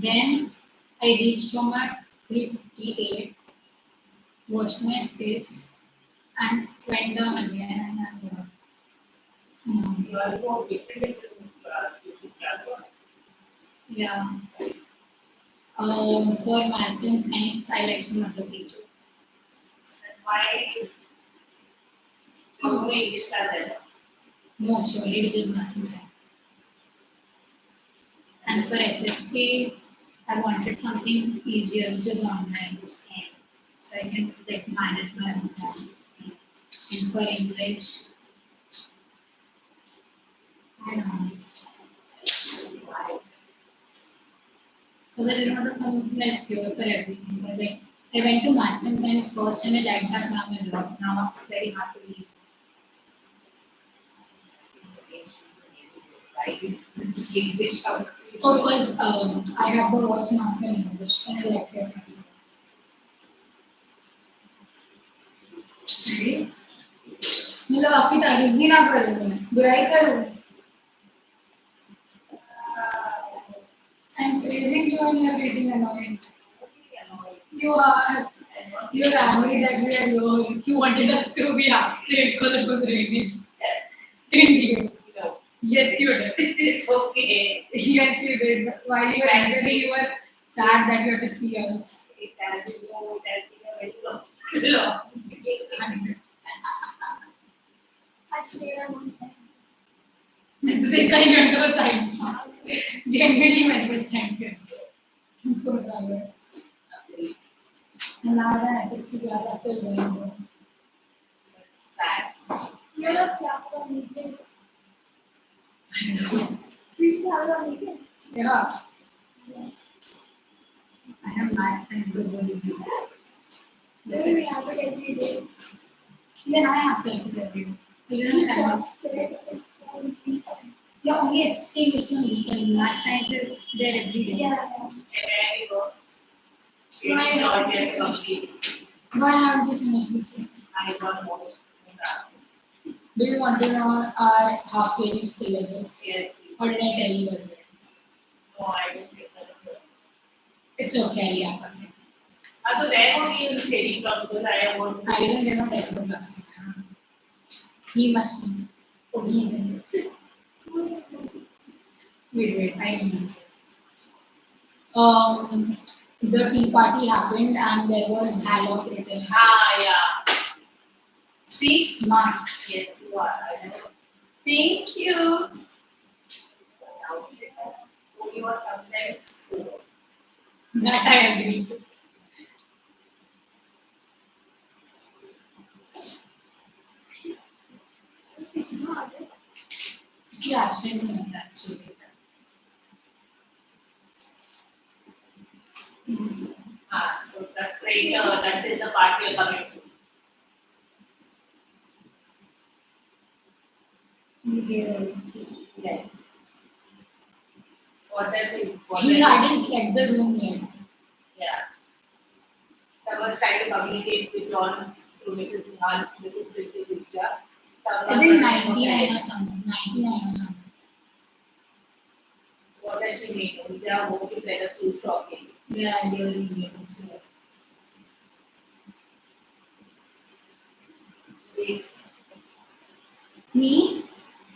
Then I reached home at 3:58, washed my face, and went down again. And I'm here. You are more different in class. Yeah. For maths and science, I like some other teacher. And why only English are there? No, surely this is maths and science. And for SSK, I wanted something easier, which is online, so I can like manage my own time. And for English, I don't know. Because I didn't want to come like pure for everything. But like I went to maths and science first, and I liked that now a lot. Now it's very hard to leave. English out. Because I have the worst marks in English, and I liked it myself. Right? मतलब आपकी तारीफ भी ना करूँ मैं बुराई करूँ I'm praising you and you're getting annoyed. You are. You're angry that we are low. You wanted us to be absent because it was raining. Didn't you? No. Yes, you did. It's okay. Yes, you did. While you were angry, you were sad that you had to see us. It has been a very long. तुझे कहीं घंटों का side genuinely मैं was thank I'm so tired. And now the SST class after going home. That's sad. You have class for meetings. I know. So you just have a meeting. Yeah, Yes. I have maths and global review. Maybe we have it every day. Even I have classes every day. Even You on Saturdays. just said it's on weekend. Yeah, only SST is on weekend. Math science is there every day. Yeah. Where you go? You may not yet complete. Why haven't you finished this yet? I got more in class. Do you want to know our half-yearly syllabus? Yes. Or did I tell you already? No, I don't get that. It's okay, yeah. So where would you Shady from? Because I want I didn't get my textbook last time. He must be. Oh, he's in. Wait, I know. The tea party happened and there was dialogue written. yeah. Speak smart. Yes, you are. I know. Thank you. You are sometimes poor. That I agree. She absent me actually. So that that is the part you are coming to. Yes. What does it? He hadn't left the room yet. Yeah. Someone trying to communicate with John through Mrs. Nihal, Mrs. Vidya. I think 99 or something. 99 or something. What does she mean? Vidya wants to let us who's talking. Yeah, really, really. We Me?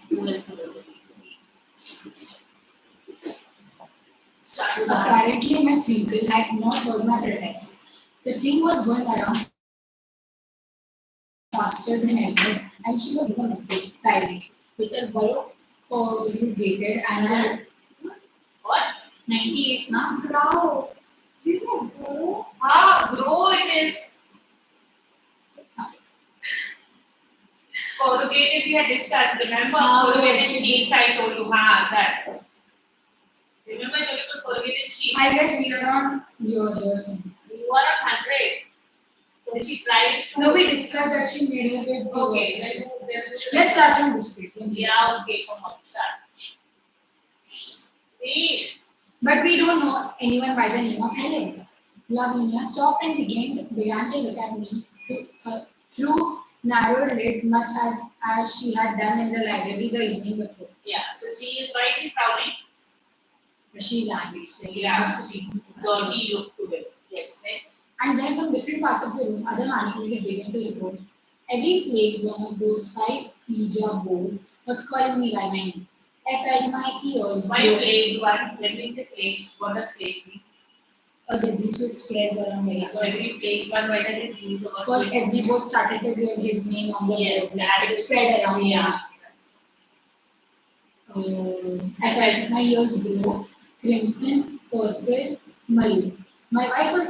who else will start with that. Apparently, my sequel had not heard my protest. The thing was going around faster than ever, and she was leaving a message silent, which I borrowed for you dated and What? 98 now. Wow. This is a bro. Grow it is. Corrugated we had discussed. Remember corrugated sheets I told you. That. Remember I told you about corrugated sheets. I guess we are on yours. You are on 100. So she tried to. No, we discussed that she made a bit. Okay, then Let's start from this page. Yeah, okay, come on, start. See, But we don't know anyone by the name of Helen. Lavinia stopped and began to look at me through narrowed lids, much as she had done in the library the evening before. yeah, so why is she frowning? Russian language. Like Yeah, dirty look to it. Yes, next. And then from different parts of the room, other manipulators began to report. Every plague one of those 5 Ouija boards was calling me by my name. I felt my ears Why plague one? When we say plague, what does plague mean? a disease which spreads around very So soon. every plague one, why does it use the word Because plague? every board started to give his name on the Yes, board, like it spread around. Yeah. I felt my ears grow, crimson, purple, maroon. My wife was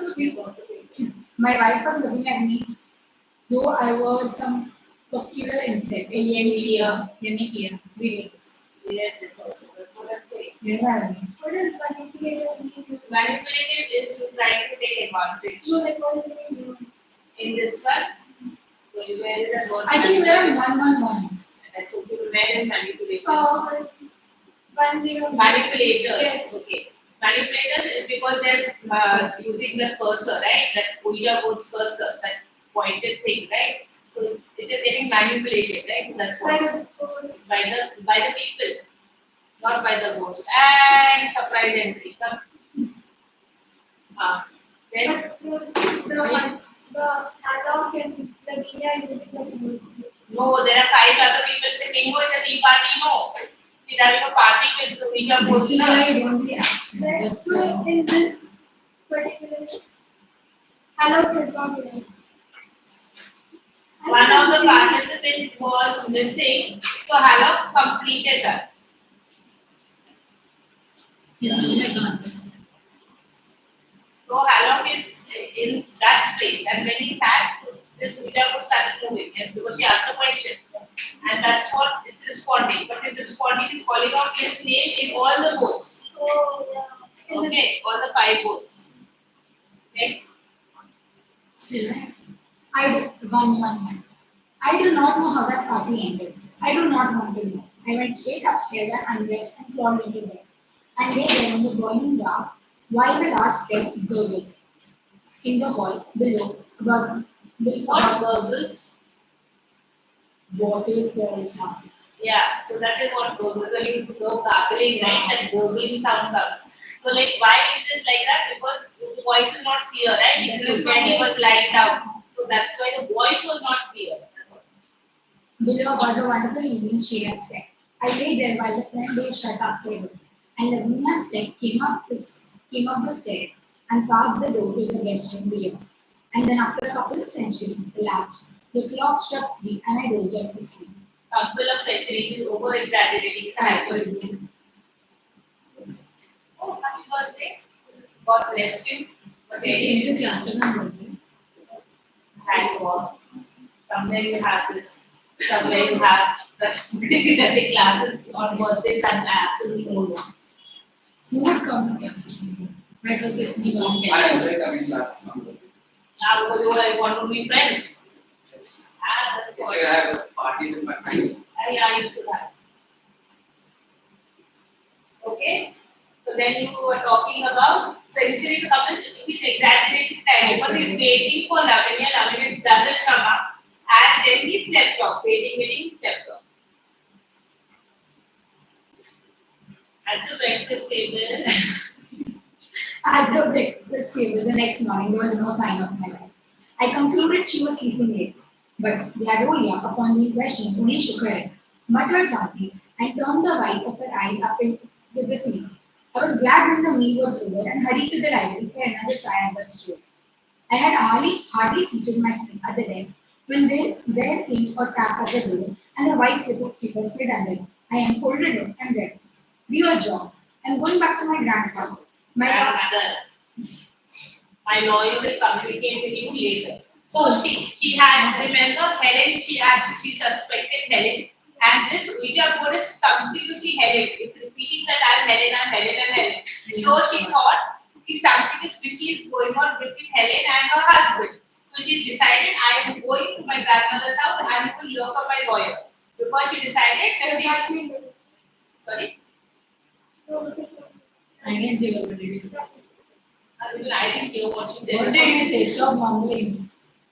looking at me, though I was some peculiar insect. Yemi read it. Yes, that's what I'm saying. Yeah. What does manipulators mean? Manipulative is trying to take advantage. So like what does it mean? In this one, so you where is the word? I think we're on 111. That's okay. Where is manipulative? 10. Manipulators. Yes. Okay. Manipulators is because they're using the cursor, right? That Ouija board's cursor, that pointed thing, right? So it is getting manipulated, right? That's By what the ghost. by the people, not by the ghost. And surprise entry. Then The analog and the media using the remote. no, there are 5 other people sitting over the tea party. No, she's having a party with the Ouija board. This is why you don't be absent. Just So in this particular hello is not here. One of the participants was missing, so Halok completed that. his name is not. So Halok is in that place, and when he sat, this Ouija board started moving, and because she asked a question, and that's what it's responding. But it's responding is calling out his name in all the boards. Oh yeah. Okay, all the 5 boards. Next. Still, one. I do not know how that party ended. I do not want to know. I went straight upstairs and undressed and crawled into bed. And lay there in the burning dark while the last guest gurgled. In the hall below, What burgles? water falls down. Yeah, so that is what burgles. When you go gargling, right, that gurgling sound comes. So like why is it like that? Because the voice is not clear, right? Because when he was lying down. So that's why the voice was not clear. Below was a wonderful evening shade and spec. I lay there while the front door shut after her, and Lavinia's step came up the stairs and passed the door to the guest room beyond. And then after a couple of centuries elapsed, the clock struck 3 and I dozed off to sleep. Couple of centuries is over exaggerating the hyperbole. Oh, happy birthday. God bless you. I came to classes on birthday. Thank God. Somewhere you have this. Somewhere you have the classes on birthdays and absolutely no one. Who would come to classes? That was just me going I enjoy coming classes on birthday. Now because you want to be friends. Yes. That's Actually, I have a party with my friends. I used to that. Okay. So then you were talking about century couples with exaggerated time because he's waiting for Lavanya. Lavanya doesn't come up, and then he slept off. Waiting, he slept off. At the breakfast table. At the breakfast table the next morning, there was no sign of my wife. I concluded she was sleeping late, but Gladolia, upon being questioned, only shook her head, muttered something, and turned the whites of her eyes up into the ceiling. I was glad when the meal was over and hurried to the library for another try at that story. I had hardly seated my feet at the desk when there came a tap at the door, and a white slip of paper slid under it. I unfolded it and read, "Dear John, I'm going back to my grandfather. My lawyer will communicate with you later. So she had, remember Helen, she suspected Helen, and this Ouija board is continuously Helen. It's repeating that I'm Helen. So she thought something is fishy is going on between Helen and her husband. So she decided I am going to my grandmother's house and I will hear from my lawyer. Because she decided that she sorry? I didn't hear what it is. I didn't hear what she said. What did you say? Stop mumbling.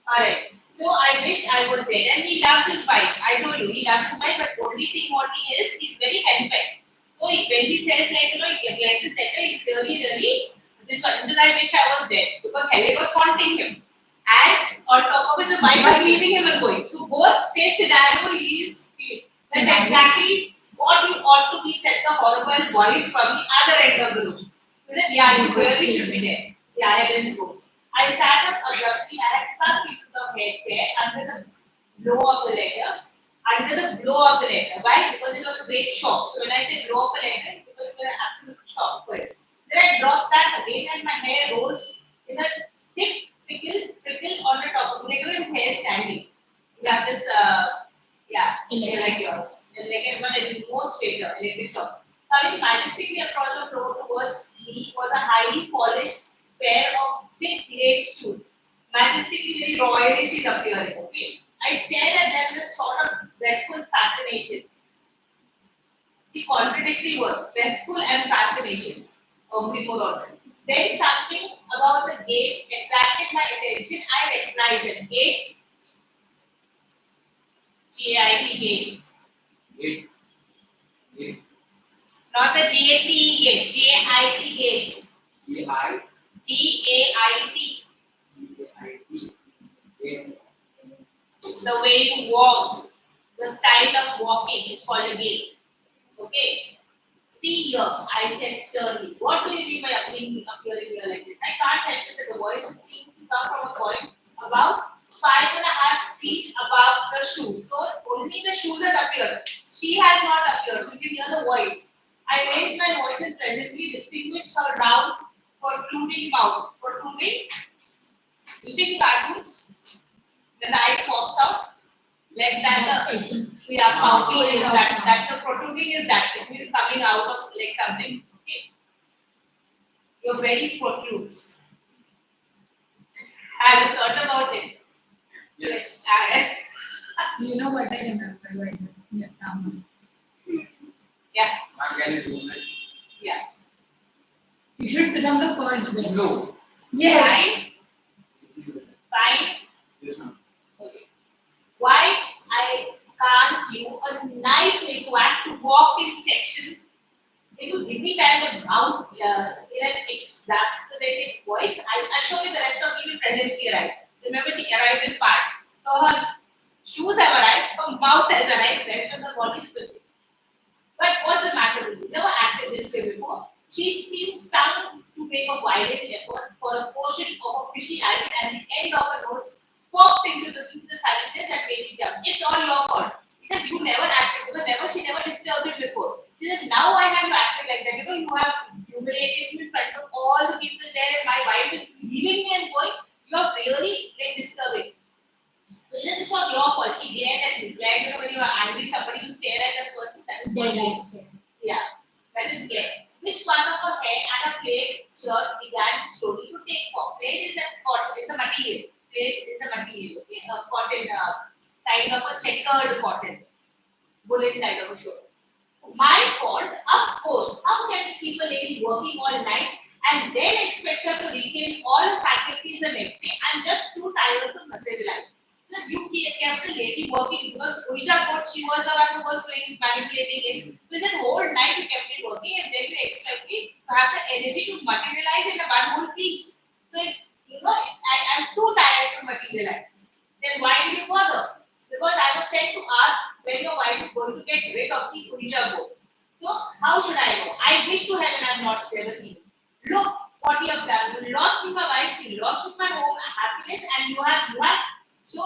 Alright. So I wish I was there. And he loves his wife. I told you, he loves his wife, but only thing what he is, he's very henpecked. So when he says like he gets it letter, it's really this one. I wish I was there because Helen was haunting him, and on top of it, the wife was leaving him and going. So both case scenario is that exactly what he ought to be said the horrible voice from the other end of the room. So that yeah, you really should be there. Yeah, Helen's goes. I sat up abruptly. I had sunk into the head chair under the blow of the letter. Under the blow of the letter. Why? Because it was a great shock. So when I say blow of a letter, because it was an absolute shock for it. Then I dropped back again and my hair rose in a thick prickle on the top of me. Like when hair standing. You have this, hair like yours. Like one is more straighter, electric shock. Coming majestically across the floor towards me was a highly polished pair of thick lace shoes. Majestically, very royally she's appearing. Okay. I stared at them with a sort of dreadful fascination. See, contradictory words, dreadful and fascination. Oxymoron. Then something about the gate attracted my attention. I recognized it. Gate. G-A-I-T gate. Gate. Gate. Not the G-A-T-E gate. G-A-I-T gate. G-I. G-A-I-T. G-I-T. Gate. The way you walk, the style of walking is called a gait. Okay. See here, I said sternly. What do you mean by appearing here like this? I can't help it that the voice would seem to come from a point about 5.5 feet above the shoes. So only the shoes has appeared. She has not appeared. You can hear the voice. I raised my voice and presently distinguished her round, protruding mouth. Protruding? You see cartoons? Then the eye pops out. Like that, protruding is that the protruding is that it is coming out of like something. Okay. Your belly protrudes. Have you thought about it? Yes. You know what I remember when it's Yeah. My can is movement. Yeah. You should sit on the first bench. No. Yeah. Why? It's easy. Fine. Yes, ma'am. Okay. Why I can't give a nice way to act to walk in sections. If you give me time to mouth in an exasperated voice, I'll show you the rest of people presently arrived. Remember, she arrived in parts. So her shoes have arrived, her mouth has arrived, the rest of the body is building. But what's the matter with you? Never acted this way before. She seems stung to make a violent effort for a portion of her fishy eyes and the end of her nose popped into the silence that made me jump. It's all your fault. Because you never acted, because she never disturbed it before. She said, now I have to act like that. You have humiliated me in front of all the people there and my wife is leaving me and going. You are really like disturbing. So it's not your fault. She glared at me. When you are angry, somebody you stare at that person, that is Dead what eyes. yeah, that is glare. Which part of her hair and her plaid shirt began slowly to take form. Plaid is the cotton, is the material. Plaid is the material. Okay, a cotton, kind of a checkered cotton, woolen kind of a shirt. My fault, of course. How can you keep a lady working all night and then expect her to regain all her faculties the next day? I'm just too tired to materialize. So you kept the lady working because Ouija board, she was the one who was manipulating it. So the whole night you kept it working and then you expect me to have the energy to materialize in a one whole piece. So I'm too tired to materialize. Then why did you bother? Because I was sent to ask when your wife is going to get rid of the Ouija board. So how should I know? I wish to heaven I have not ever seen. Look what you have done. You lost with my wife, you lost with my home, happiness, and you have so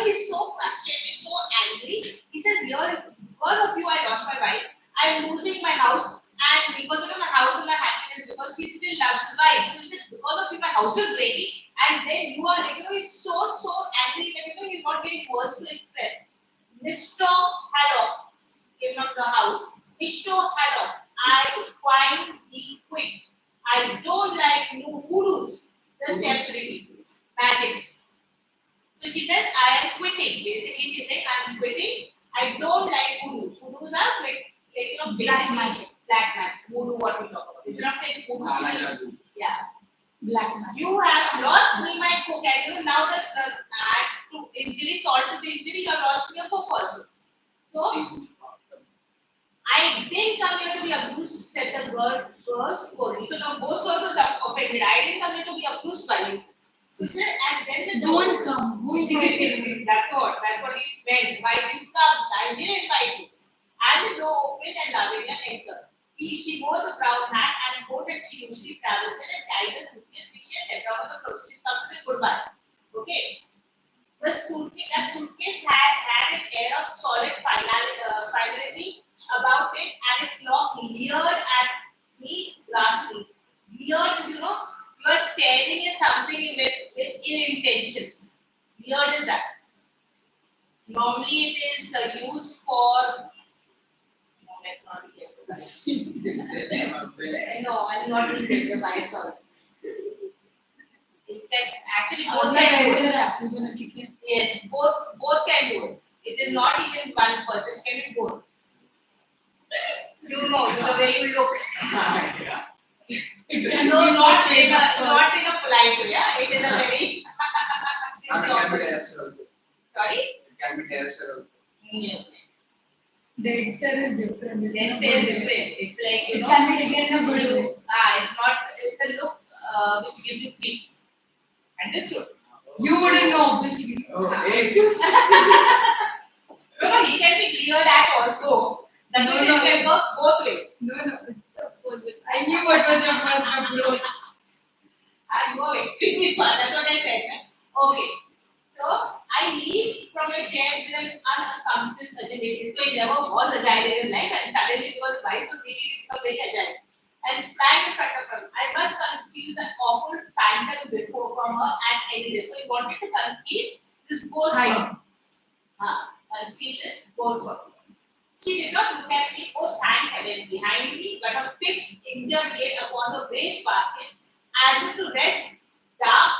he's so frustrated, so angry. He says, here, because of you I lost my wife, I'm losing my house, and because of my house and my happiness, because he still loves his wife. So he says, because of you my house is breaking, and then you are he's so angry that he's not getting words to express. Mr. Haddock came from the house. Mr. Haddock, I find the quit. I don't like new hoodoos. The step 3. Magic. So she says, I am quitting. Basically, she says, I am quitting. I don't like hoodoos. Hoodoos are Black magic. Black magic. Voodoo, what we talk about. It's not saying voodoo. Yeah. Black magic. You have lost me my cook, and now that add to injury, salt to the injury, you have lost me a cook also. So I didn't come here to be abused, said the girl was scolding. So now both was offended. I didn't come here to be abused by you. So she said, and then the Don't come. Who invited that's what he meant. Why didn't you come? I didn't invite you. And the door opened and Lavanya entered. She wore the brown hat and coat that she usually travels in and carried a suitcase which she had set down on the floor. She's come to this goodbye. Okay. That suitcase had an air of solid finality about it, and its lock leered at me lastly. Leered is, you are staring at something with ill intentions. Leered is that. Normally, it is used for. No, let's not be careful. No, I'm not being careful. By sorry. It can actually both can do it. Yes, both can do it. It is not even one person, can be both. You know the way you look. It's not in a polite way, yeah? It is a very It can be danced also. sorry? It can be danced also. Yeah. Dead stare is different. Let's say it's different. It's like It can be taken in a good way. it's not. It's a look which gives you creeps. Understood? You wouldn't know, obviously. Oh, hey. No, he can be cleared at also. That means No, it can work both ways. No. I knew what was your first approach. And you are extremely smart. That's what I said. Okay. So I leave from my chair with an unconscious agility. So he never was agile in his life, and suddenly it was right to see he become very agile. And sprang in front of him. I must conceal the awful phantom before from her at any day. So he wanted to conceal this ghost from conceal this ghost from her. She did not look at me, oh thank heaven, behind me, but her fixed injured gaze upon the waste basket, as if to rest dark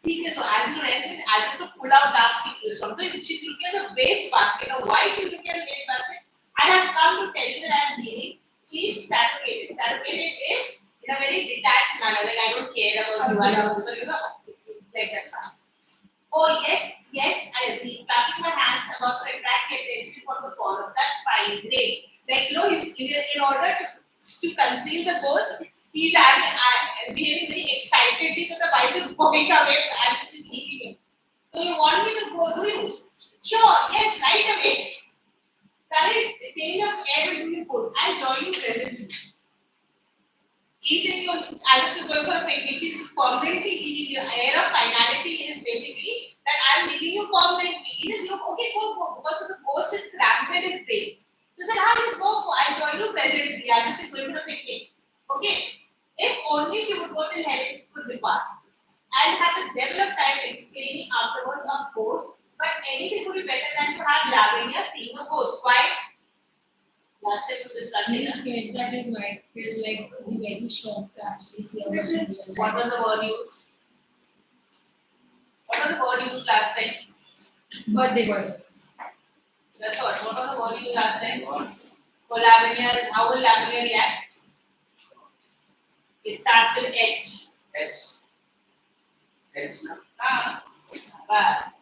secrets. So as if to rest means as if to pull out dark secrets. So she's looking at the waste basket. Now why she's looking at the waste basket? I have come to tell you that I am dealing. She's fabricated. Fabricated is in a very detached manner, like I don't care about you, I don't, so like that. Oh yes, I agree. Clapping my hands about to attract the attention from the column. That's fine, great. Like he's in order to conceal the ghost, he's behaving very excitedly, so the wife is going away and she's leaving him. So you want me to go, do you? Sure, yes, right away. Correct, change of air will do you good. I'll join you presently. He's saying you as if going for a picnic, she's permanently leaving you. Air of finality is basically that I'm leaving you permanently. He says, look, okay, go. Because the ghost is scrambled his brains. So he said, yes, go. I'll join you presently. As if she's going for a picnic. Okay. If only she would go till Helen could depart. I'll have the devil of time explaining afterwards of ghosts, but anything would be better than to have Lavanya seeing a ghost. Why? Last time we discussed Very it. scared. That is why I feel like be very shocked to actually see a person. What was the word used? What was the word used last time? Birthday boy. That's what. What was the word used last time? For Lavanya, how will Lavanya react? It starts with H. H now.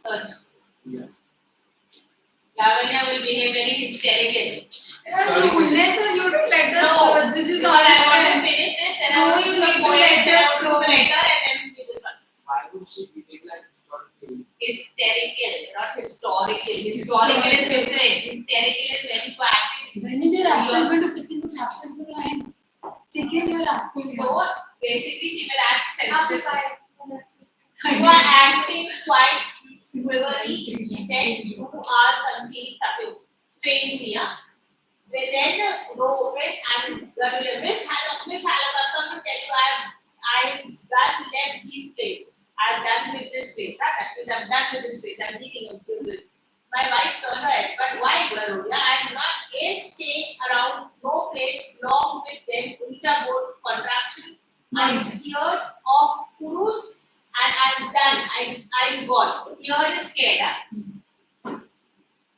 Search. Yeah. Lavanya will behave very hysterical. You don't let us. No, This is because not. I want to finish this, then I No, want you to need to go let and then us I want to do the letter and then do this one. Why would she behave like historically? Hysterical, not historical. Historical is different. Hysterical is when you are acting. When is your actor going to pick in the chapters for line? Taking your actor. So basically, she will act sensitive. Amplified. You are acting quite similarly, she said, you are concealing something strangely, yeah? Then the door opened and the Miss Hallowell come to tell you I've done left this place. I'm done with this place. I'm done with this place. I'm leaving you. My wife turned her head, but why, Garuda? I'm not yet staying around no place long with them. Ulcha board contraction. I'm scared of Kurus and I'm done. I got scared is scared.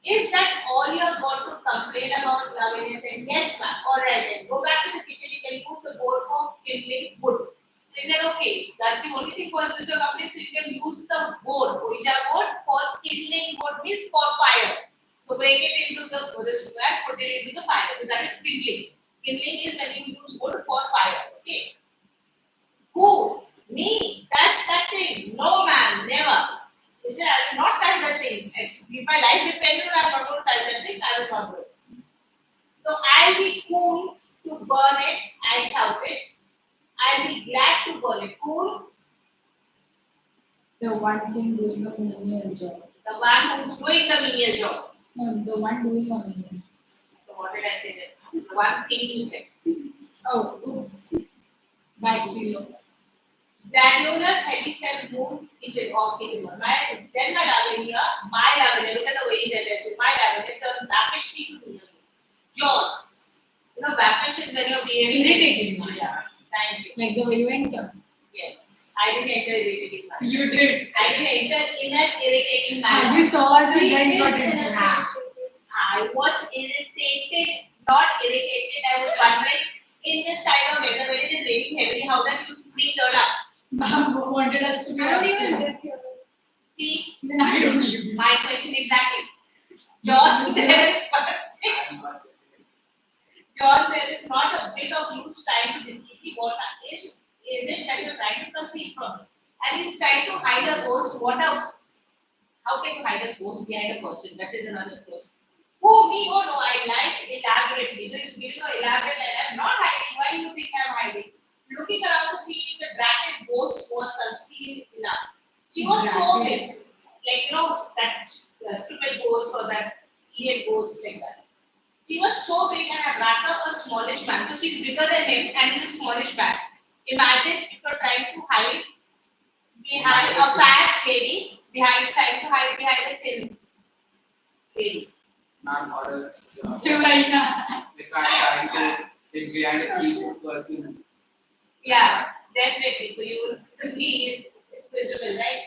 Is that all you have got to complain about, Lavanya said, yes, ma'am. All right, then go back to the kitchen. You can use the board for kindling wood. So he said, okay, that's the only thing for which you're complaining. You can use the board, Ouija board, for kindling wood, means for fire. So break it into the square, put it into the fire. So that is kindling. Kindling is when you use wood for fire. Okay. Who? Me? Touch that thing? No, man, never. I will not touch that thing. If my life depended, I am not going to touch that thing. I will not do it. So I'll be cool to burn it. I shouted. I'll be glad to burn it. Cool. The one thing doing a menial job. The one who's doing the menial job. No, the one doing a menial job. So what did I say this? The one thing you said. Oh, oops. Bacteria. Granulous heavy cell moon kitchen of kitchen. Then my lavender, look at the way he said my lavender turns rapishly to misery. John, you know, vapish is when you're behaving Irritating. Yeah, thank you. Like the way you enter. Yes, I didn't enter irritating manner. You did. I didn't enter in an irritating manner. You saw us and then got it. I was irritated, not irritated. I was wondering in this kind of weather when it is raining heavily, how that you free turn up. Mom wanted us to be I don't even upset. live here. See, Then I don't even. my question exactly. John, there is I'm not John, there is not a bit of use trying to deceive what is it that you're trying to conceal from him? And he's trying to hide a ghost. How can you hide a ghost behind a person? That is another question. Who, me? Oh no, I like elaborately. So he's giving an elaborate and I'm not hiding. Why do you think I'm hiding? Looking around to see if the bracket ghost was concealed enough. She was so big. Like, you know, that stupid ghost or that idiot ghost like that. She was so big and had wrapped up a smallish man. So she's bigger than him and he's a smallish man. Imagine if you're trying to hide behind a fat lady, trying to hide behind a thin lady. Ma'am, orders. So like that. If I'm trying to hit behind a keyboard person. Yeah, definitely. So you will be visible, right?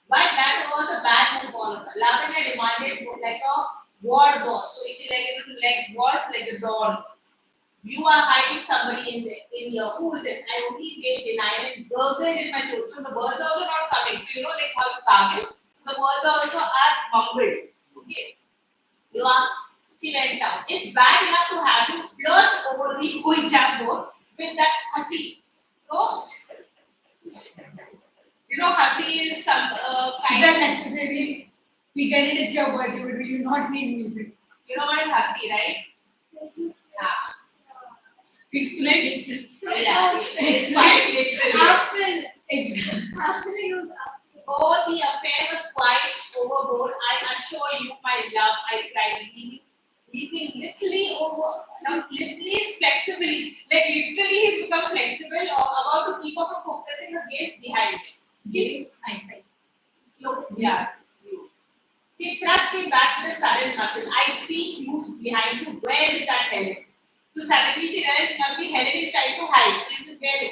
But that was a bad move on her. Lavanya demanded like a ward boss. So she like what like a dawn. You are hiding somebody in here. Who is it? I only gave denial and gurgled in my throat. So the birds are also not coming. So you know like how you gargle, the birds also are mumbled. Okay. You are she went down. It's bad enough to have you flirt over the Kuijab door with that hussy. So you know hussy is some kind That of necessarily we get it at your birthday, but we do not need music. you know what is hussy, right? It's just, Yeah. Explain it. Yeah. It's quite literally. After, Exactly. after you use after. Oh, the affair was quite overboard. I assure you, my love, I tried weeping literally over, literally is flexibly, like literally he's become flexible or about to keep up from focusing her gaze behind. Games, I think. Look, yeah. She thrust me back with a sudden muscle. I see you behind you. Where is that Helen? So suddenly she realized must be Helen is trying to hide. So she said,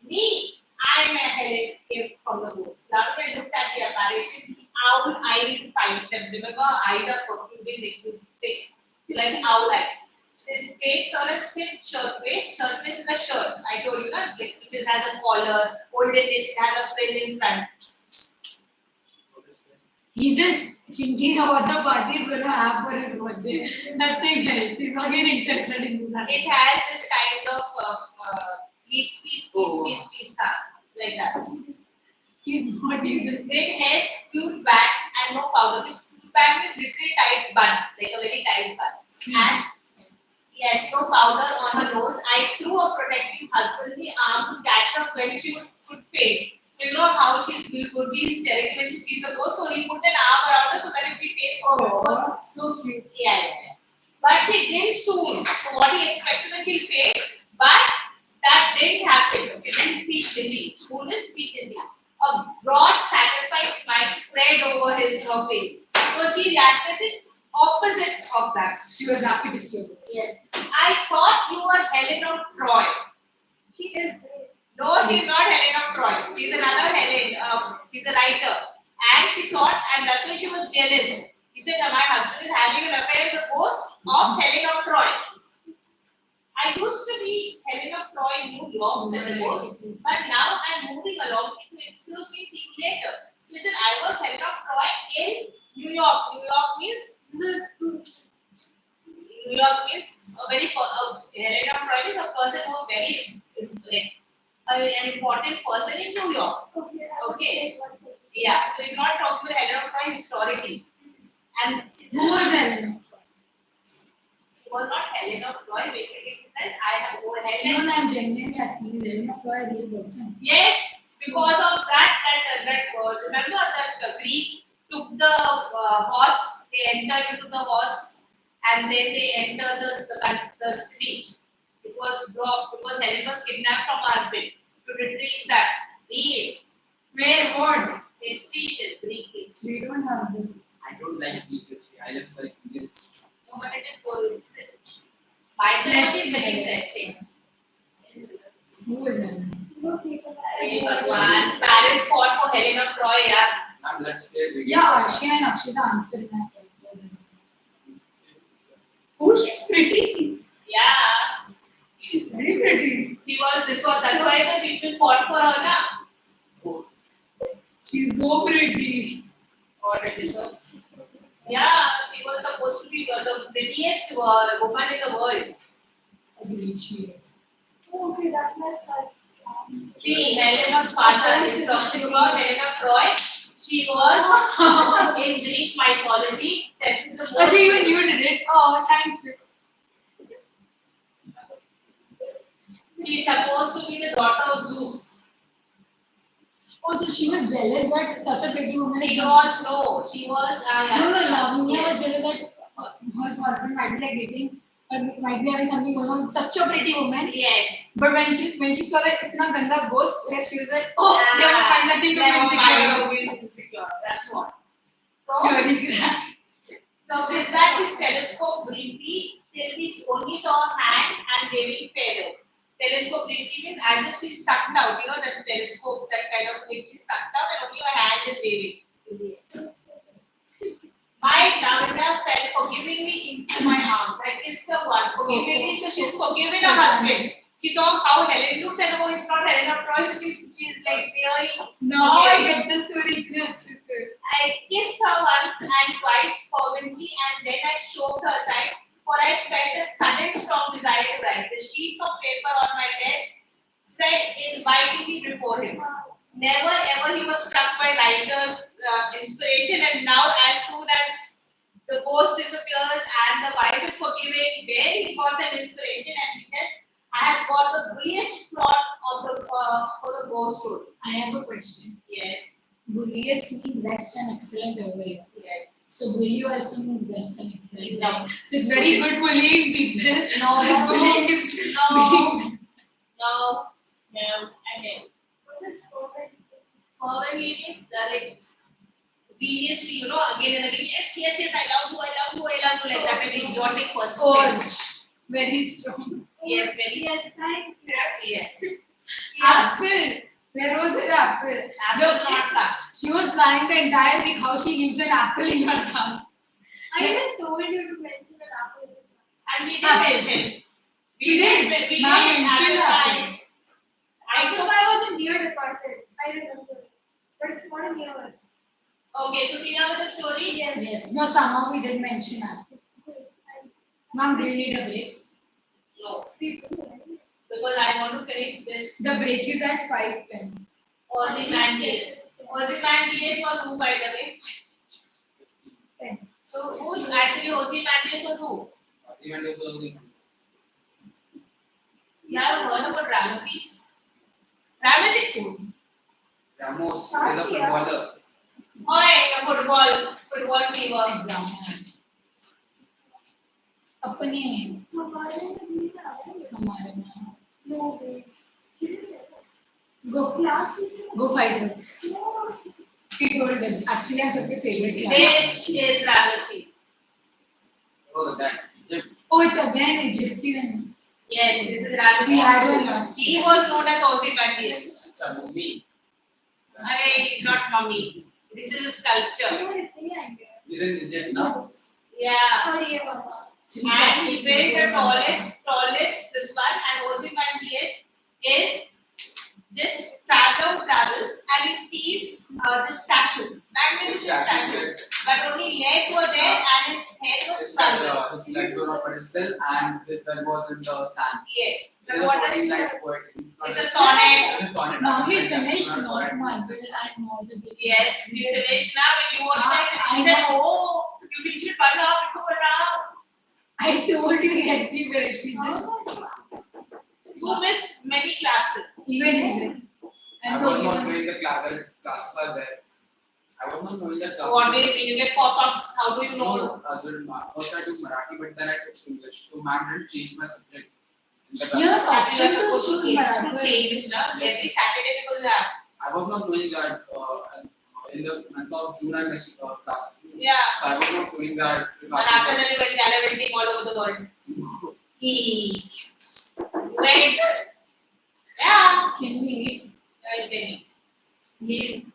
me, I am a Helen came from the ghost. Now when I looked at the apparition, the owl eyed find them. Remember, eyes are protruding like this face, like owl eye. The face on its skin, shirtwaist. Shirtwaist is a shirt. I told you that, like, which has a collar. Olden days it has a frill in front. He's just thinking about the party he's gonna have for his birthday. Nothing else. He's not getting interested in this. It has this kind of speech, like that. He's not using. Big hair, skewed back, and no powder. This skewed back is literally tight bun, like a very tight bun. And yes, no powder on her nose. I threw a protecting husbandly arm to catch her when she would faint. You know how she would be hysterical when she sees the ghost, so he put an arm around her so that if he faints, Oh, so cute. yeah. But she didn't soon. So what he expected that she'll faint, but that didn't happen. Okay, then speech disease. Who is speech disease? A broad, satisfied smile spread over her face. So she reacted the opposite of that. She was happy to see you. Yes. I thought you were Helen of Troy. She is great. No, she's not Helen of Troy. She's another Helen. She's a writer. And she thought, and that's why she was jealous. He said, my husband is having an affair with the ghost of Helen of Troy. I used to be Helen of Troy in New York, said the ghost, but now I'm moving along. If you excuse me, see you later. So he said, I was Helen of Troy in New York. New York means This is a true person in New York. Okay. Okay. Yeah, so he's not talking to Helen of Troy historically. And Who was Helen? she was not Helen of Troy, basically she said, I have no No, Helen. no, I'm genuinely asking you, Helen of Troy a real person. Yes, because of remember that Greek took the horse, they entered into the horse, and then they entered the city. It was blocked because Helen was kidnapped from Arpit to retrieve that. Read Wait, what? history is Greek history. We don't have this. I don't like Greek history. I just like Indian history. No, but it is good. Mythology is very interesting. Who is Helen? Hey, Bhagwan, Paris fought for Helen of Troy, yeah. Ma'am, let's play video. Yeah, Arshia and Akshita answered my question. Oh, she's pretty. Yeah. She's very pretty. That's why the people fought for her, na? Oh, She's so pretty. Or is it so? Yeah, she was supposed to be the prettiest woman in the world. Agreed, she is. Okay, that's my side. See, Helen of Sparta is talking about Helen of Troy. She was in Greek mythology. Set to the Achha, even you did it. Oh, thank you. She is supposed to be the daughter of Zeus. Oh, so she was jealous that such a pretty woman is She was no, she was. No, no, Lavinia was jealous that her husband might be like dating, might be having something going on with such a pretty woman. Yes. But when she saw that it's not ganda ghost, she was like, oh, Yeah. never mind, nothing to be Never mind, insecure. who is insecure. That's what. So, Theory grand. so with that, his telescope briefly till we only saw a hand and waving feather. Telescope briefly means as if she's sucked out. You know that telescope, that kind of thing, she's sucked out and only her hand is waving. My Davida fell, forgiving me into my arms. I kissed her once, forgiving me, so she's forgiven her husband. She saw how Helen, you said, oh, it's not Helen of Troy, so she's like really. Now I forgiving. get the story. She's good. I kissed her once and twice fervently, and then I choked her aside, for I felt a sudden strong desire to write. The sheets of paper on my desk spread invitingly before him. Never ever he was struck by writer's inspiration, and now as soon as the ghost disappears and the wife is forgiving, there he got an inspiration, and he said, I have got the brilliant plot of the for the ghost story. I have a question. Yes, Brilliant means best and excellent over here. yes. So bully also means best and excellent. No. So it's very good bullying people. No, no, Bullying is no. being best. No, no, I know. What is forward? Fervently means like seriously, you know, again and again, yes, yes, yes, I love you, I love you, I love you, like that, an idiotic person. Coach. Very strong. Yes, very Yes, thank you. yes. Apple. Where was it apple? Apple not that. She was planning the entire week how she leaves an apple in her tongue. I even told you to mention an apple. And we did Apple. mention. We did. We Ma'am did mentioned apple apple. pie. I Apple took, pie was in near department. I remember. But it's not a near one. okay, so clear with the story? Yes. Yes. No, somehow we did mention apple. Ma'am, do you need a break? No, People. because I want to finish this. The break is at 5:10. Ozymandias. Ozymandias was who, by the way? So who's actually Ozymandias was who? Even if the You have heard about Ramesses? Ramesses who? Ramos is a footballer. Oh, yeah, football fever. Exam. अपने में हमारे में No way. go Class. go fight her. No. She told us actually I'm such a favorite class. This is Ramesses. Oh, that. Yep. Oh, it's again Egyptian. Yes, this is We had one Ramesses. last He was known as Ozymandias. It's a movie. Not mummy. This is a sculpture. He's in Egypt now. Yeah. And he built the tallest, this one, and Ozymandias is this traveler who travels and he sees this statue, magnificent statue, but only legs were there and his head was It's struggling. like on a pedestal and this well was in the sand. Yes. It But is a what 14 is lines poetry. it's a sonnet? It is sonnet. Now we It's like that. finished It's not not poetry. marble and more the Yes, you finished now. When you want Ah, to I say, know. oh, you finished it one hour before now. I told you yes, we finished. We just You missed many classes. even I and was told not you. knowing the classes are there. I was not knowing the classes. What do you mean? You get pop-ups. How do you know? No, first I took Marathi, but then I took English. So man didn't change my subject. In the You have You are option to supposed choose to Marathi. change, na? Every Saturday because you have. I was not knowing that in the month of June I missed classes. Yeah. So I was not knowing that the And classes after that, you went gallivanting all over the world. were- Wait. Yeah. Can we Okay. leave?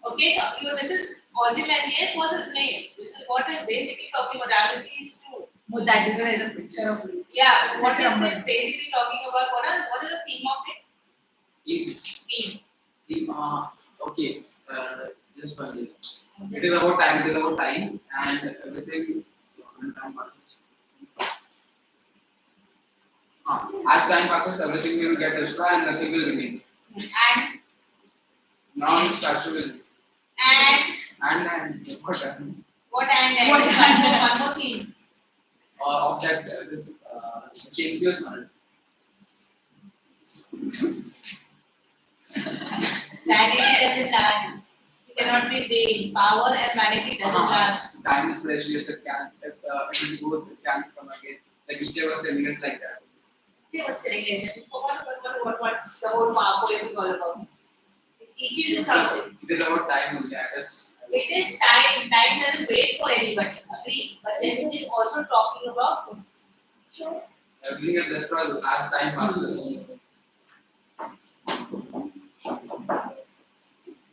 Okay, so this is Ozymandias was his name. This is what is basically talking about dialysis too. Oh, that is where the picture of Yeah, what is Crumble. it basically talking about? What is the theme of it? Theme. Okay, just one minute. It is about time. It is about time and everything. As time passes, everything will get destroyed and nothing will remain. And Now the statue will. And what happened? what and What one more theme. Of that this Shakespeare's sonnet. Vanity doesn't last. You cannot be vain. Power and vanity doesn't last. Time is precious. It can if it goes, it can come again. The teacher was telling us like that. They were saying that. What's the whole poem is all about? It teaches you something. It is about time only. It is time. Time doesn't wait for anybody. Agree. But then it is also talking about Everything is destroyed as time passes.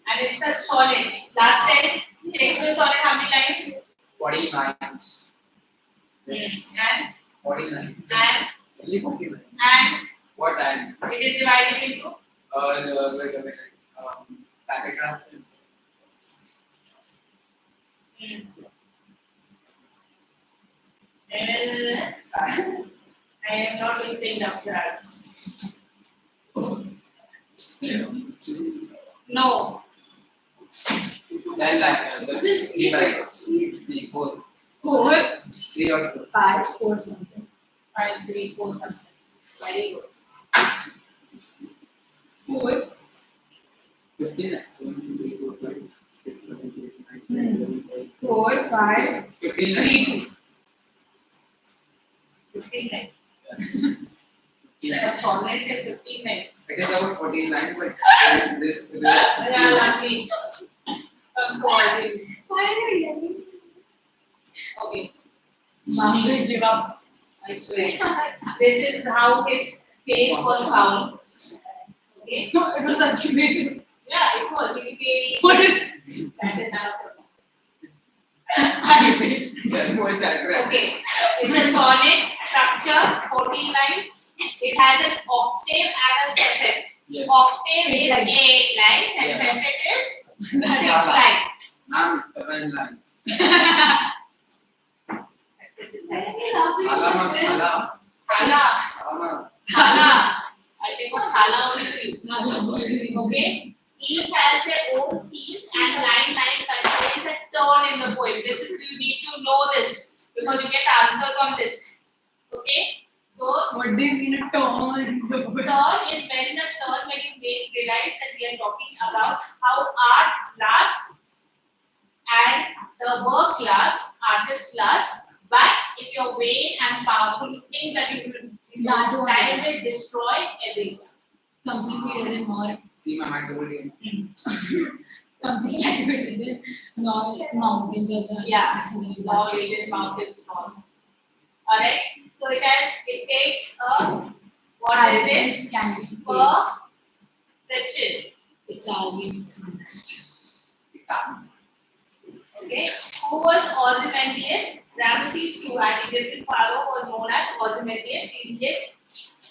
and it's a sonnet. Last time, Shakespeare sonnet how many lines? 40 lines. Yes. And 40 lines. and Only 40 lines. and What time? it is divided into Wait a minute. Paragraph. I am not doing things after No. 10 lines. That's 3 paragraphs. 3, 4. 4, 3 or 4. 5, 4 something. 5, 3, 4, something. Very good. 4, 15 lines. 1, 2, 3, 4, 5, 6, 7, 8, 9, 10, 11, 12. 4, 5, 15 3, lines. 15 lines. Yes. 15 The lines. sonnet is 15 lines. It is about 14 lines, but this Yeah, lucky. Of course. why are you yelling? Okay. Mom will give up. I swear. This is how his face was found. Okay. No, it was actually. Yeah, it was. It became. What is? That is not. That was that, right? Okay. It's a sonnet structure, 14 lines. It has an octave and a sestet. Yes. Octave is 8 lines. 8 lines and Yes. sestet is 6 Yes. lines. Ma'am, 7 lines. Sestet is 7 lines. Alama, Ala. Thala. Alama. Thala. I'll take one thala only for you. Okay? Each has their own themes and line contains a turn in the poem. This is you need to know this because you get answers on this. Okay? So What do you mean a turn? turn is when you realize that we are talking about how art lasts and the work lasts, artist lasts. But if you're vain and powerful, you think that That one. time will destroy everything. Something we did in more. See, ma'am, I told you. Something like we did in mountains or the. Yeah. Or rated mountains form. Alright, so it takes a what is this? Can be. Per Pritchard. Italian. Okay, who was Ozymandias? Ramesses II, an Egyptian pharaoh, was known as Ozymandias. He lived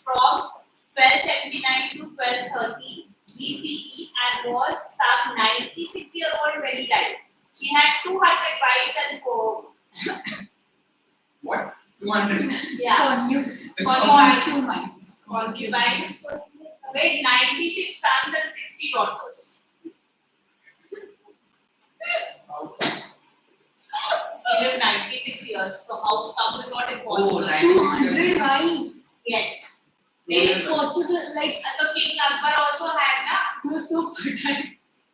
from 1279 to 1230 BCE and was some 96-year-old when he died. He had 200 wives and What? 200. Yeah. Concubines. Concubines with 96 sons and 60 daughters. He lived 96 years, so how come is not impossible? Oh, 96 200 wives. Yes. Impossible. Like, So King Akbar also had na? you were so fertile.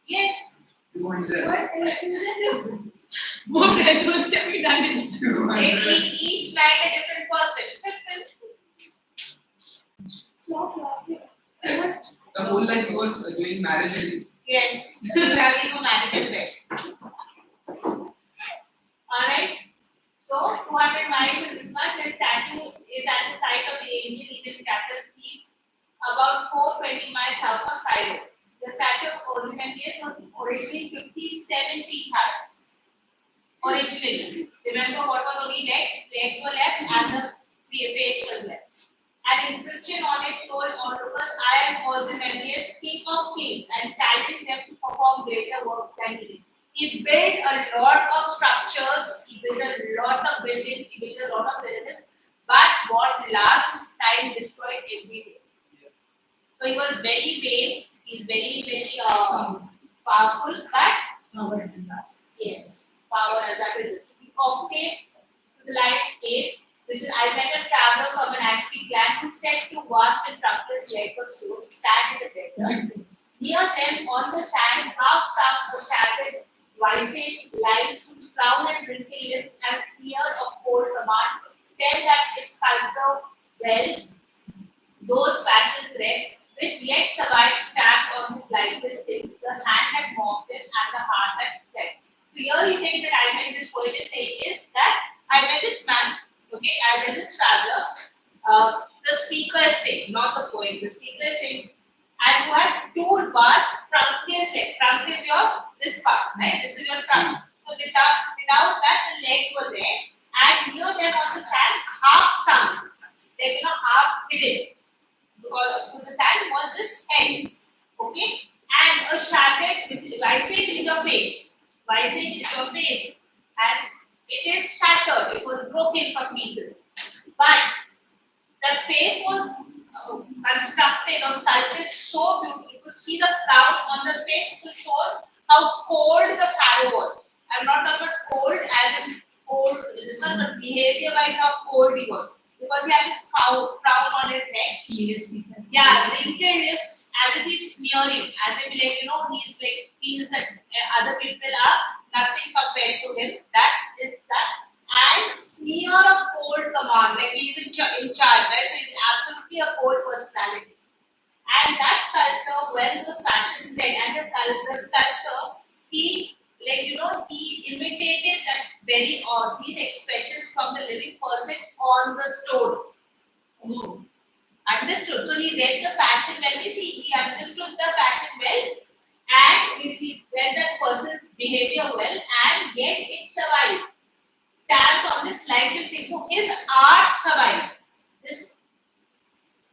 Yes. 200. What else is it? More death was to be done. They 200. each like a different person. Simple. Stop laughing. The whole life he was doing marriage and Yes. He's having a marital bed. Alright. So 200 miles in this one. The statue is at the site of the ancient Indian capital Thebes, about 420 miles south of Cairo. The statue of Ozymandias was originally 57 feet high. Originally. Remember what was only legs? Legs were left and the face was left. An inscription on it told onlookers, I am Ozymandias, king of kings, and challenged them to perform greater works than he did. He built a lot of structures, he built a lot of buildings, he built a lot of pyramids, but what last time destroyed everything. So he was very vain, he's very powerful, but Power is in last. yes, power as that is this. He octave to the light's aid. This is I met a traveler from an antique land who said to vast and trunkless legs of stone stand in the desert. Near them on the sand, half sunk or shattered, visage lies whose crown and wrinkled lips and sneer of cold command tell that its sculptor well those passions red, which yet survived stamped on his lifeless thing, the hand that mocked him and the heart that fed. So here he's saying that I met this poet is saying is that I met this man, okay, I met this traveler. The speaker is saying, not the poet, the speaker is saying, and who has two vast trunkless legs. Trunk is your this part, right? This is your trunk. So without that, the legs were there, and near them on the sand, half sunk, like half hidden. Because to the sand was this head, okay, and a shattered visage is your face. Visage is your face, and it is shattered. It was broken for pieces, but the face was constructed or sculpted so beautiful. You could see the crown on the face to shows how cold the pharaoh was. I'm not talking about cold as in cold. This is not behavior-wise how cold he was. Because he had this crown on his head. Serious people. Yeah, wrinkled lips as if he's sneering, as if he's like feels that other people are nothing compared to him. That is that. And sneer of cold command, like he's in charge, right? So he's absolutely a cold personality. And that sculptor, when those passions red, and the sculptor, he he imitated that very these expressions from the living person on the stone. Understood. So he read the passion well. We see he understood the passion well, and we see read that person's behavior well, and yet it survived. Stamped on this lifeless thing. So his art survived. This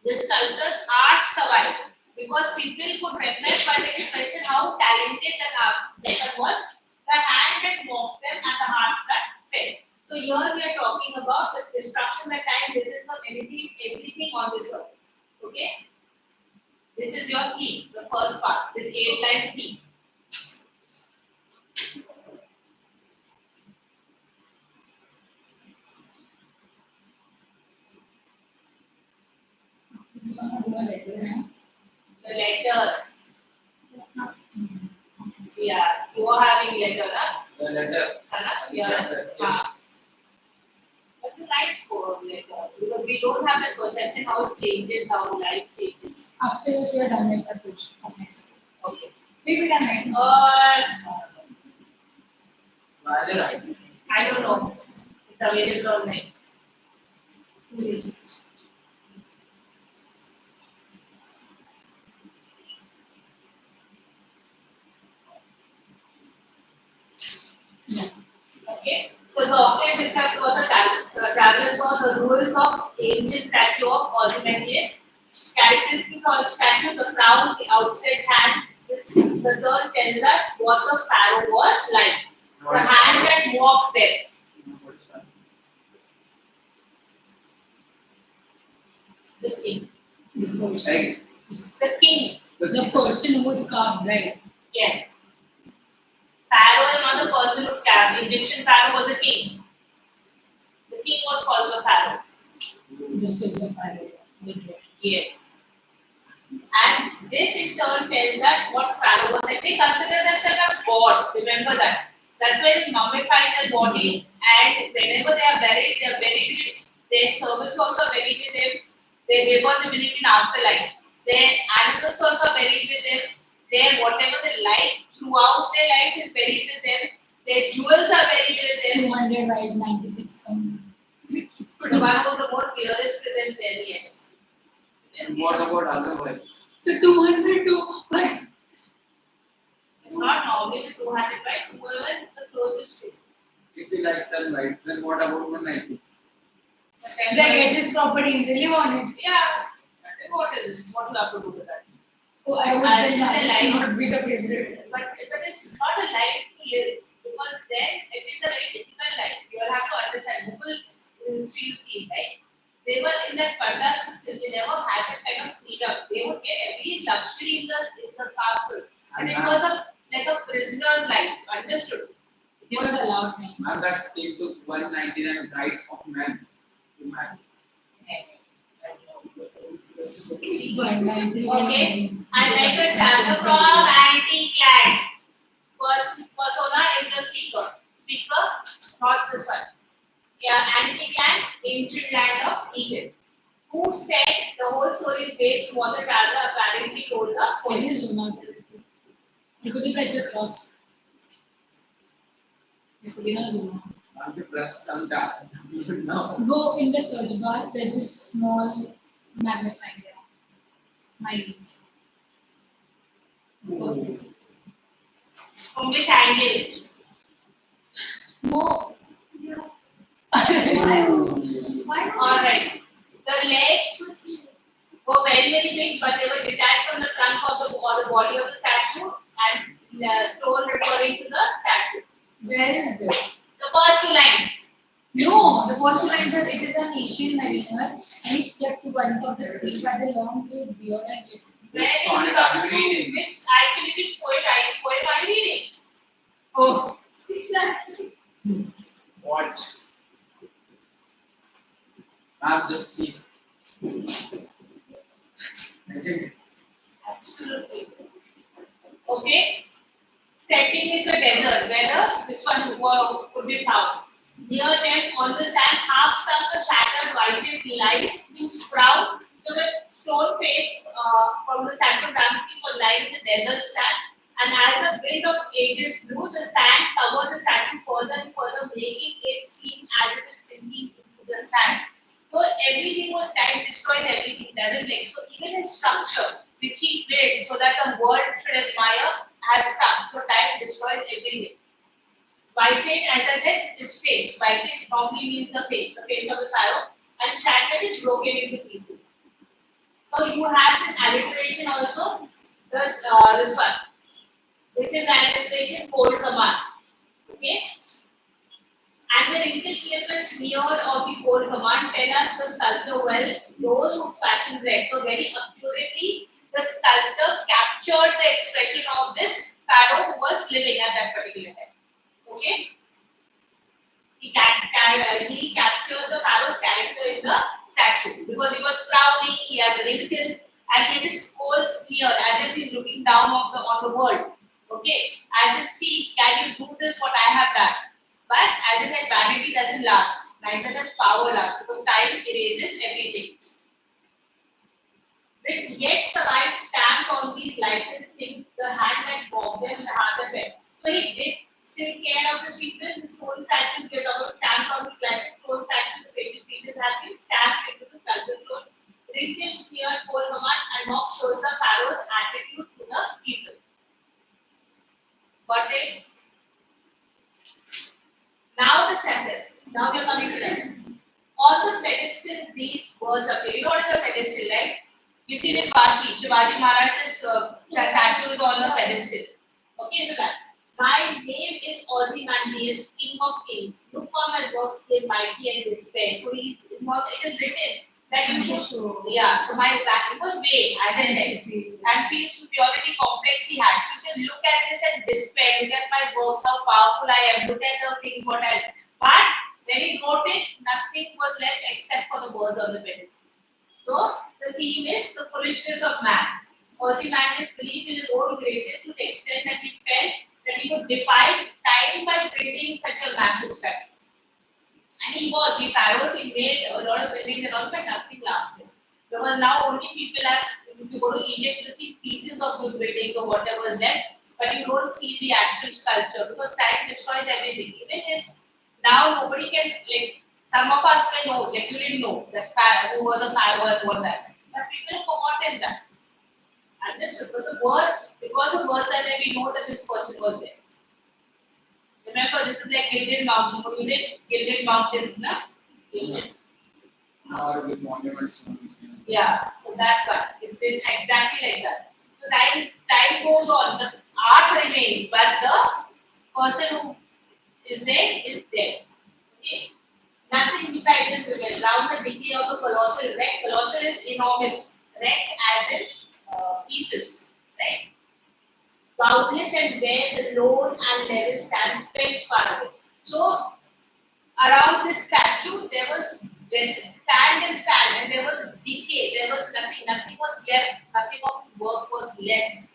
sculptor's art survived because people could recognize by the expression how talented that person was. The hand that mocked them and the heart that fed. So here we are talking about the destruction that time visits of everything on this earth. Okay? This is your key, the first part, this 8 life key. The letter. Yeah, you are having letter, huh? the letter. Yeah. Yes. That's a nice poem letter because we don't have the perception how it changes, how life changes. After this, we are done with approach of next. Okay. We will done right now. Why they write? I don't know. It's available online. Okay. So the object described was the travelers saw the ruins of ancient statue of Ozymandias. Characteristic of the statue, the crown, the outstretched hands. The third tells us what the pharaoh was like. The hand that mocked them. The king. The person. Like The king. The person who was carved, right? Yes. Pharaoh is not the person who carved. The Egyptian pharaoh was the king. The king was called the pharaoh. This is the pharaoh. Yes. And this in turn tells that what pharaoh was like. They consider themselves as God. Remember that. That's why they mummify their body, and whenever they are buried with their servants also are buried with them. Because they believe in afterlife. Their animals also are buried with them. Their whatever they like throughout their life is buried with them. Their jewels are buried with them. 200 wives, 96 sons. The one of the most dearest to them, then yes. and what about other wives? So 200 was It's not normally the 200, right? Whoever is the closest to. If he likes 10 wives, then what about 190? they get his property, really want it. Yeah. What is it? What do you have to do with that? Oh, I would I'll then just say marry, like- not be the favorite. But it's not a life to live. Because then it is a very difficult life. You will have to understand. People history you see, right? They were in that Panda system, they never had that kind of freedom. They would get every luxury in the castle. And it was like a prisoner's life, understood? It was allowed me. Man, that came to 199 rights of man to man. Okay, and like a Chandrakam anti-clan. Persona is the speaker. Speaker, not this one. Yeah, anti-clan, ancient land of Egypt. Who said the whole story is based on what the traveler apparently told the Can poet. you zoom out? You could press the cross. You could not zoom out. I have to press some tab. No. Go in the search bar, there's this small magnifying there. Minus. From which angle? No. Why not? Alright. The legs were very, very big, but they were detached from the trunk of or the body of the statue and stone referring to the statue. Where is this? The first two lines. No, the first line says it is an Asian mariner and he stepped to one of the trees by the long tailed beard and lip. Where Which did sonnet you are come you to? reading? Which actually which poem are you reading? Oh, Exactly. What? I've just seen. Legend. Absolutely. Okay. Setting is a desert. Whether this one could be found. Near them on the sand, half sunk the shattered vices lies, whose proud to the stone face from the sand of Ramsey were lying in the desert sand. And as the wind of ages blew, the sand covered the statue further and further, making it seem as it is sinking into the sand. So everything was time destroys everything, doesn't it? So even his structure, which he built so that the world should admire, has sunk. So time destroys everything. Visage, as I said, is face. Visage normally means the face of the pharaoh, and shattered is broken into pieces. So you have this alliteration also, this one, which is alliteration cold command. Okay? And the wrinkle here is smeared of the cold command tell us the sculptor well, those who fashion red. So very accurately, the sculptor captured the expression of this pharaoh who was living at that particular time. Okay? He captured the pharaoh's character in the statue because he was frowning, he had wrinkles, and he had his whole smear as if he's looking down on the world. Okay? As if, see, can you do this what I have done? But as I said, vanity doesn't last, neither does power last because time erases everything. Which yet survived stamped on these lifeless things, the hand that walked them and the heart that went. So he did still care of his people. The stone statues get stamped on these lifeless stone statues. The patient pieces have been stamped into the sculpture stone. Wrinkled, smeared, cold command, and mock shows the pharaoh's attitude to the people. Got it? Now the census. Now we are coming to that. On the pedestal, these words appear. You know what is a pedestal, right? You see this Shivaji Maharaj's statue is on a pedestal. Okay, so that. My name is Ozymandias, King of Kings. Look on my works, they mighty and despair. So it is written that you should, yeah, so my it was vague, as I said, and peace to purity complex he had. She said, look at this and despair, look at my works, how powerful I am, look at the things what I, but when he wrote it, nothing was left except for the words on the pedestal. So the theme is the foolishness of man. Ozymandias believed in his own greatness to the extent that he felt that he could defy time by building such a massive statue. And he pharaohs, he made a lot of buildings and all, but nothing lasted. Because now only people are, if you go to Egypt, you see pieces of those buildings or whatever is left, but you don't see the actual sculpture because time destroys everything. Even his, now nobody can, like, some of us can know, like you didn't know that who was a pharaoh and what that. But people have forgotten that. And just because of words that we know that this person was there. Remember, this is like Gilded Mountain. What you did? Gilded Mountains, na? Gilded. Or with monuments. Yeah, so that one. It is exactly like that. So time goes on. The art remains, but the person who is there is there. Okay? Nothing beside this remains. Now the decay of the colossal wreck. Colossal is enormous. Wreck as in pieces, right? Boundless and bare, lone and level stands fence far away. So around this statue there was sand, and there was decay, there was nothing was left, nothing of work was left.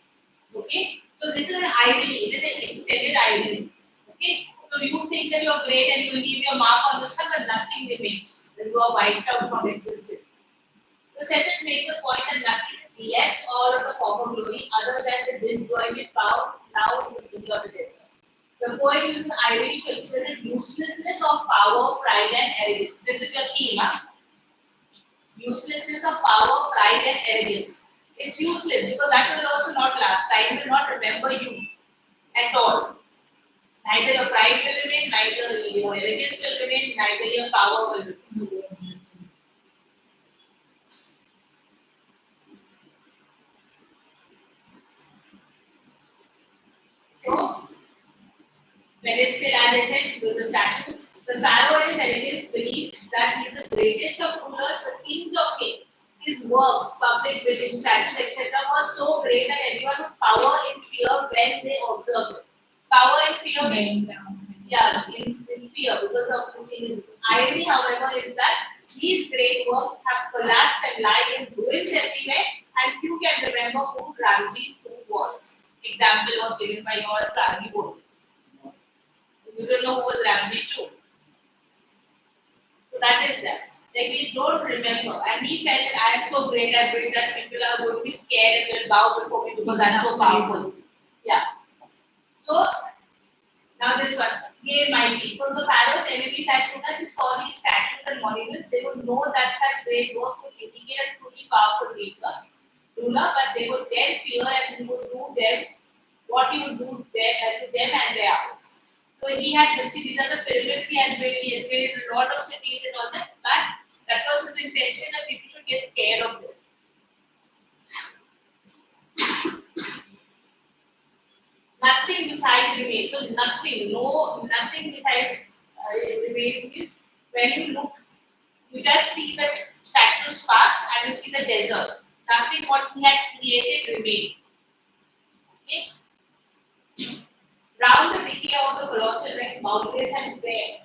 Okay, so this is an irony, it is an extended irony. Okay, so you think that you are great and you will leave your mark on this one, but nothing remains. Then you are wiped out from existence. The session makes the point that nothing is left all of the former glory other than the disjointed power now in the middle of the desert. The poet uses irony to explain the uselessness of power, pride, and arrogance. This is your theme, huh? Uselessness of power, pride, and arrogance. It's useless because that will also not last. Time will not remember you at all. Neither your pride will remain, neither your arrogance will remain, neither your power will remain. So, pedestal, as I said, to the statue, the pharaoh in arrogance believes that he is the greatest of rulers, the kings of kings. His works, public buildings, statues, etc., were so great that everyone would power in fear when they observe it. Power in fear means, yeah, in fear because of the scene. Irony, however, is that these great works have collapsed and lie in ruins everywhere, and few can remember who Ramsey II was. Example was given by your Kargi board. You don't know who was Ramsey II. So that is that. Like we don't remember. And he felt that I am so great at it that people are going to be scared and will bow before me because I'm so powerful. Yeah. So now this one, gay mighty. So the pharaoh's enemies, as soon as he saw these statues and monuments, they would know that such great works would indicate a truly powerful ruler, but they would then fear and he would do them what he would do there to them and their house. So he had, see, these are the pyramids he had built, he had built a lot of cities and all that, but that was his intention that people should get scared of this. Nothing besides remains. So nothing besides remains is when you look, you just see the statue sparks and you see the desert. Nothing what he had created remained. Okay. Round the decay of the colossal wreck, boundless and bare.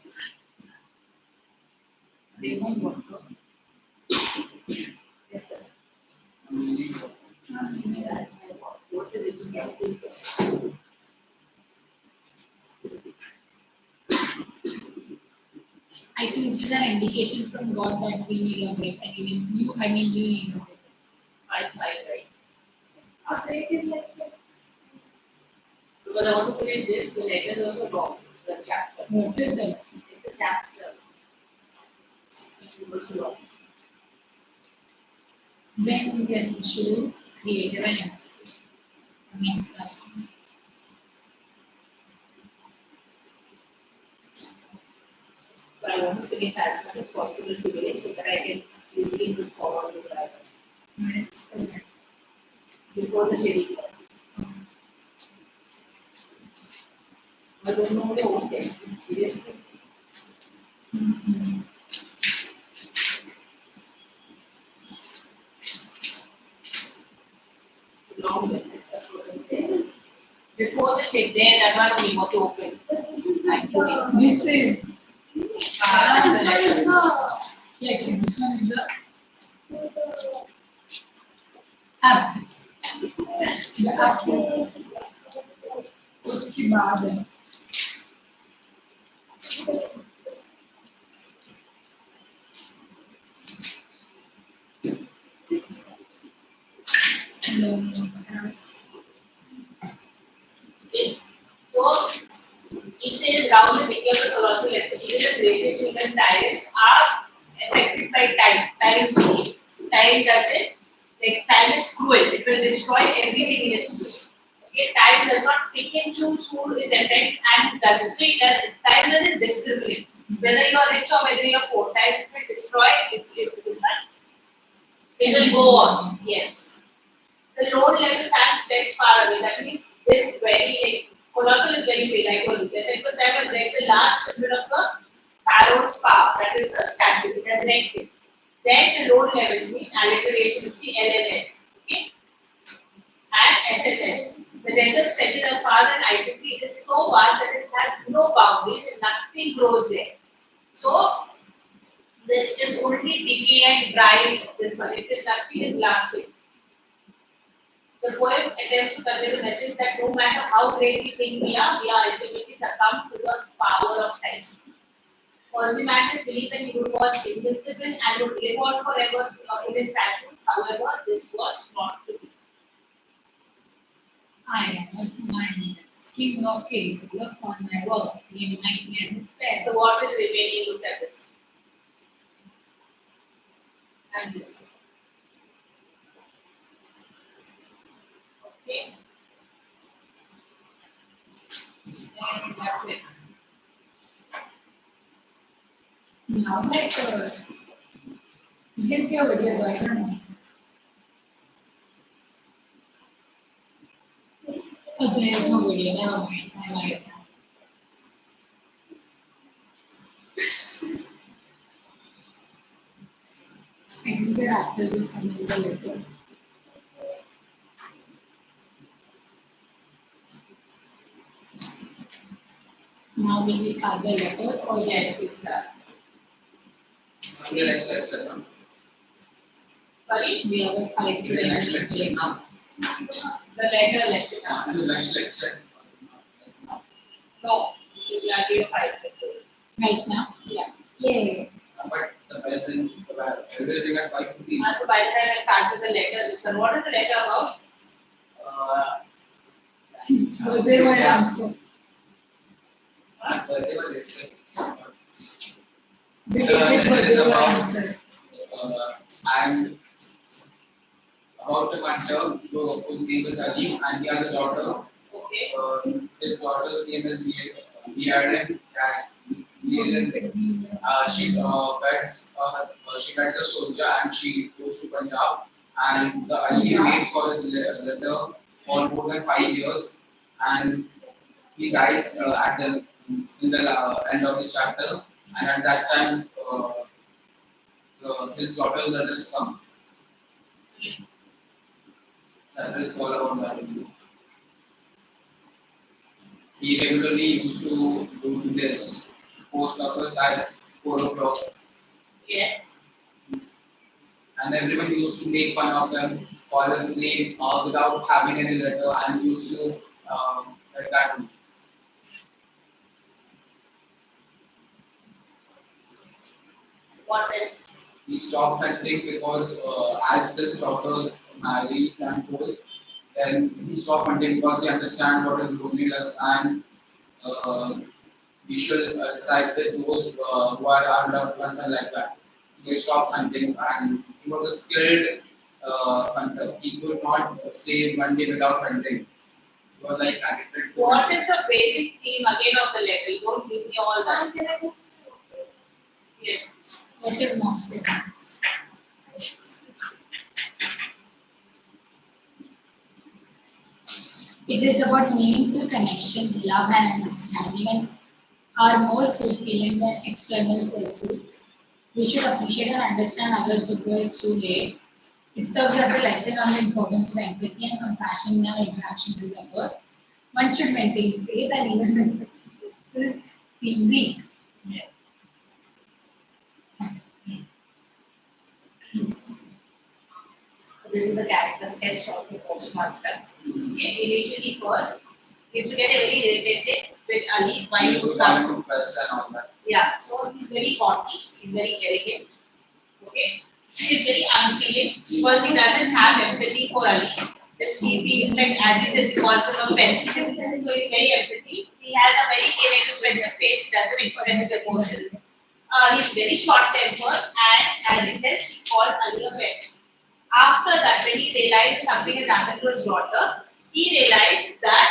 They won't work. Yes, sir. What is it? I think this is an indication from God that we need a break. And even you, you need a break. Right. A break is like Because I want to put in this, the letter is also wrong. The chapter. What is it? It's a chapter. It was wrong. Then we can show creative and abstract. Next question. But I want to finish as much as possible today so that I can easily move forward with that before the Shady. I don't know the whole thing, seriously. Before the shade, there that one only what you open. But this is Thank you. This is, this one is yes, this one is the the app. The app उसके बाद है yes. Okay. So it says round the picture of colossal electricity, the greatest human tyrants are affected by time. Time is meaning. Time does it. Like time is cruel. It will destroy everything in its way. Okay, time does not pick and choose who it affects and does it. So it does, time doesn't discriminate. Whether you are rich or whether you are poor, time will destroy if it is not. It will go on. Yes. The load level stands stretched far away. That means this very like colossal is very big. I told you that is the time I break the last symbol of the Pharaoh's power. That is the statue. It has connected. Then the load level means alliteration. See LLN. Okay. And SSS. The desert stretches as far as I can see. It is so vast that it has no boundaries and nothing grows there. So it is only decay and dry. This one. It is nothing is lasting. The poem attempts to convey the message that no matter how great we think we are ultimately succumb to the power of science. Ozymandias believed that he was invincible and would live on forever in his statues. However, this was not to be. I was mindless, king of kings, look on my work, in nightmare despair. So, what is remaining? Look at this. And this. Okay. And that's it. Now you can see a video, but I don't know. Oh, there is no video, never mind. I like it. I think that after will come in the later. Now will we start the letter or Yes, it's that. On the next lecture now. Sorry? we have a 5 In the next lecture now. The letter lesson. In the next lecture. No, we are doing 5. right now? Yeah. Yay. But the present, everything at 5:15. And by the time I start with the letter, listen, what is the letter about? So they were answer. They were this. Related but they were answer. And about the matter, whose name is Ali, and he has a daughter. Okay. His daughter's name is Liaren. She weds a soldier and she goes to Punjab. And the Ali waits for his letter for more than 5 years, and he dies at the in the end of the chapter. And at that time, his daughter's letters come. That is all about that. He regularly used to go to this post office at 4 o'clock, Yes. and everyone used to make fun of him, call his name without having any letter, and used to like that. What else? He stopped hunting because as his daughter marries and goes, then he stopped hunting because he understands what is loneliness, and uh, we should side with those who are our loved ones and like that. He stopped hunting, and he was a skilled hunter. He could not stay one day without hunting. He was like addicted to What hunting. is the basic theme again of the letter? Don't give me all that. Yes. What is Gnosticism? It is about meaningful connections, love, and understanding, and are more fulfilling than external pursuits. We should appreciate and understand others before it's too late. It serves as a lesson on the importance of empathy and compassion in our interactions with others. One should maintain faith and even when circumstances seem bleak. Yeah. So this is the character sketch of the postmaster. Okay, initially first, he used to get very irritated with Ali I while used he to would call come. him Press and all that. Yeah, so he's very haughty, he's very arrogant. Okay, he's very unfeeling because he doesn't have empathy for Ali. This he is like, as he says, he calls him a pest. So he's very empathy. He has a very inexpressive face. He doesn't express his emotions. He's very short-tempered, and as he says, he called Ali a pest. After that, when he realized something has happened to his daughter, he realized that,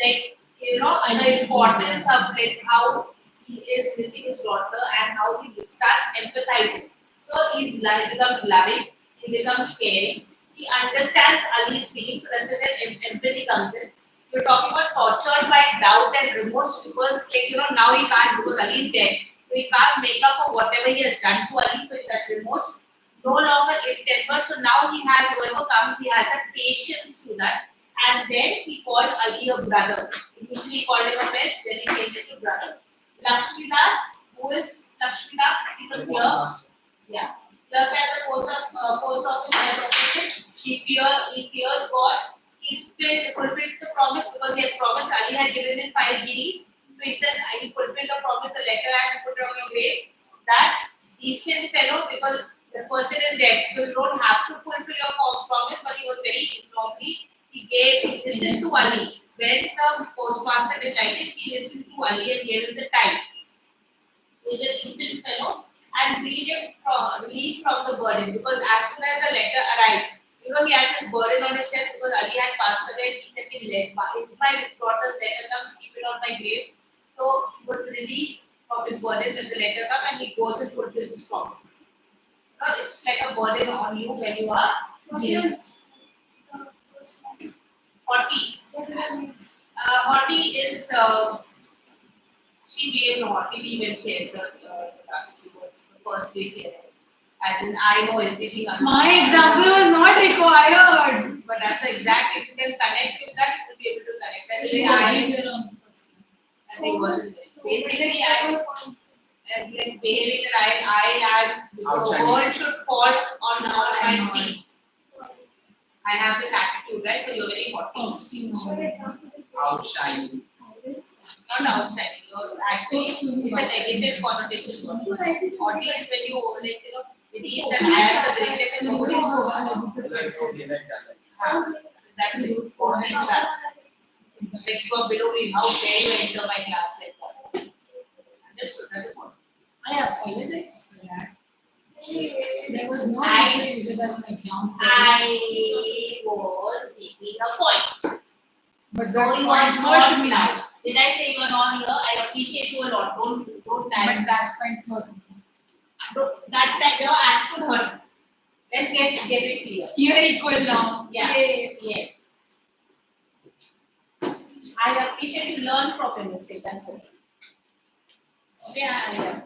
like, the importance of like how he is missing his daughter and how he will start empathizing. So he's like becomes loving, he becomes caring, he understands Ali's feelings, so that's where empathy comes in. You're talking about tortured by doubt and remorse because now he can't because Ali is dead. So he can't make up for whatever he has done to Ali, so that remorse no longer ill-tempered. So now he has whoever comes, he has the patience to that. And then he called Ali a brother. Initially he called him a pest, then he changed it to brother. Lakshmi Das, who is Lakshmi Das? He's a The clerk. postmaster. Yeah. Clerk at the post office head office. He fears God. He's fulfilled the promise because he had promised Ali had given him 5 guineas. So he said, I fulfilled the promise, the letter I had put on your grave. That decent fellow because the person is dead. So you don't have to fulfill your promise, but he was very informally. He listened to Ali. When the postmaster decided, he listened to Ali and gave him the time. He was a decent fellow and relieved from the burden because as soon as the letter arrived, he had this burden on his chest because Ali had passed away and he said, if my daughter's letter comes, keep it on my grave. So he was relieved of his burden when the letter comes and he goes and fulfills his promises. It's like a burden on you when you are dead. 40. 40 is she behaved naughty when she entered the class. She was the first day she entered. As in, I know everything. My example was not required. But that's the exact. If you can connect with that, you will be able to connect. That's She why wasn't there on the first one. I think wasn't there. Basically, I like behaving that I had. The Outside. world should fall on my feet. I have this attitude, right? So you're very haughty. Oxymoron. Outshining. Not outshining. You're actually it's a negative connotation. Haughty is when you believe that I am the greatest and nobody is Like, okay, like that. that means what is that? Like you are below me, how dare you enter my class like that? Understood, that is what. I apologize for that. There was no I- way visible on exam. I was making a point. But No, that you are point not hurt me. now. Did I say you are not here? I appreciate you a lot. Don't But time. that point hurt me. That your act could hurt. Let's get it clear. You are equal now. Yeah. Yay. Yes. I appreciate you learn from your mistake. That's it. Okay, I